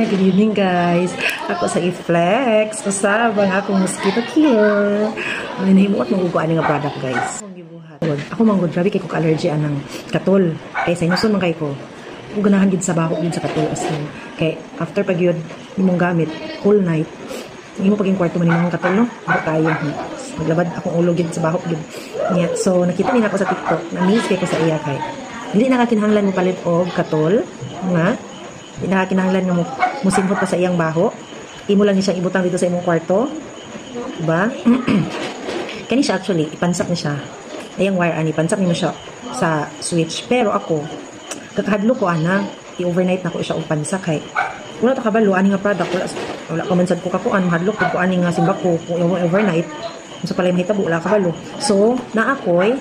Hi! Good evening guys! Ako sa Iflex. Kasabang akong mosquito killer. Ay, nahimuot maguguan nga product guys. Ako manggod, grabe kay ko ka-allergy anang katol. Kaya sa inusun man kay ko. Kung ganahan din sa baho din sa katol. As in, kay after pag yun, mong gamit, whole night, hindi mo paging kwarto man yung mga katol, no? Ako tayo. Maglabad akong ulo din sa baho din. Yeah. So, nakita din ako sa TikTok. Na-miss kay ko sa iya kay. Hindi nakakinahanglan mo palit og katol. Nga. Hindi nakakinahanglan nga mo musimhot pa sa iyang baho. Imo lang siya ibutang dito sa imong kwarto. Diba? Kani siya actually, ipansak ni siya. Ayang wire ani, pansak ni mo siya sa switch. Pero ako, kakahadlo ko ana, i-overnight na ko siya og pansak kay. Wala ta kabalo ani nga product, wala ko man sad ko kakuan, mahadlok ko ani nga simba ko kung overnight. Sa palay mahitabo wala kabalo. So, na ako'y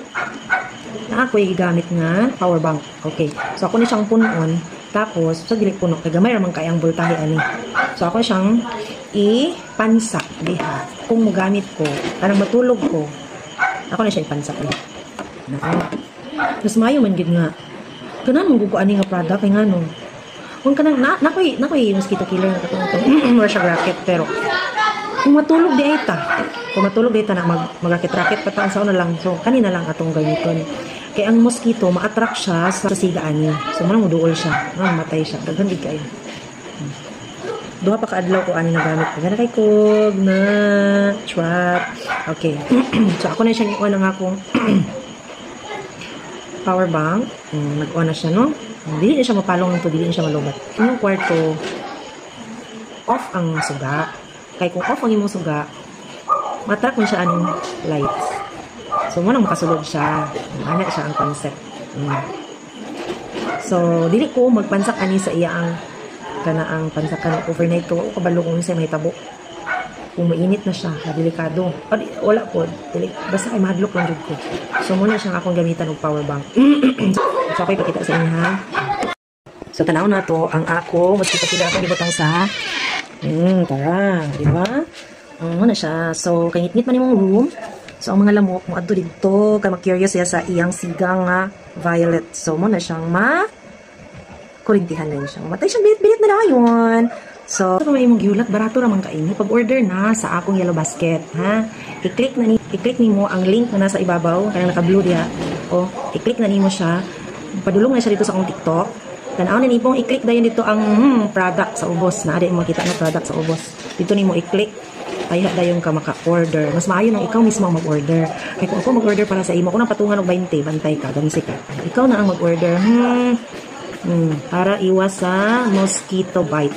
gigamit nga power bank. Okay. So, ako ni siyang punon. Tapos, sa dili puno, kay gamay ramang kayang voltahe ani. So, ako siyang ipansak diha. Kung magamit ko, parang matulog ko, ako na siya ipansak diha. Mas mayo man gid nga. Kanan mong guguan nga product kay ngano. Kung kanang nakoy mosquito killer na katong more siya racket pero kung matulog di ay ta. Kung matulog di ta na mag-racket-racket pataan sa una lang. So, kanina lang atong gamiton. Kaya ang mosquito, ma-attract siya sa sigaan niya. So, manang muduol siya. Matay siya. Daghan kayo. Duha pa kaadlaw ko ani na gamit. Gana kay kog na trap. Okay. So, ako na siyang iwan ng akong power bank. Nag-on na siya, no? Dili na siya mapalong nito. Dili na siya malubat. Yung kwarto, off ang suga. Kaya kung off ang imong suga, matrack mo siya anong lights. So, munang makasulod siya. Ana siya ang concept. So, dili ko magpansak ani sa iya ang kanaang pansakan overnight ko. O kabalo kung sa may tabo. Kung mainit na siya, delikado. Wala po. Basta ay mahadlok lang jud ko. So, muna siyang akong gamitan og power bank. So, ako ipakita sa inyo ha. So, tanaw na to ang ako. Mas kita akong gibutang sa tara, di ba? Muna siya. So, kangit-ngit man yung room. So, ang mga lamok, mo adto dito, kay ma-curious siya sa iyang sigang nga violet. So, muna siyang kurintihan din siya. Matay siyang bilit-bilit na yun. So, ito naman yung giulat, barato naman kain. Pag-order na sa akong yellow basket, ha? I-click ni mo ang link na nasa ibabaw, kaya naka-blue diya. O, i-click na ni mo siya. Padulong na siya dito sa akong TikTok. Tanaw na ni pong i-click dayon dito ang product sa ubos. Na ada mo makita na product sa ubos. Dito ni mo i-click. Kaya dayon ka maka-order. Mas maayo nang ikaw mismo mag-order. Kaya kung ako mag-order para sa imo, kung nang patungan og 20, bantay ka, gamsi ka. Ikaw na ang mag-order. Para iwas sa mosquito bites.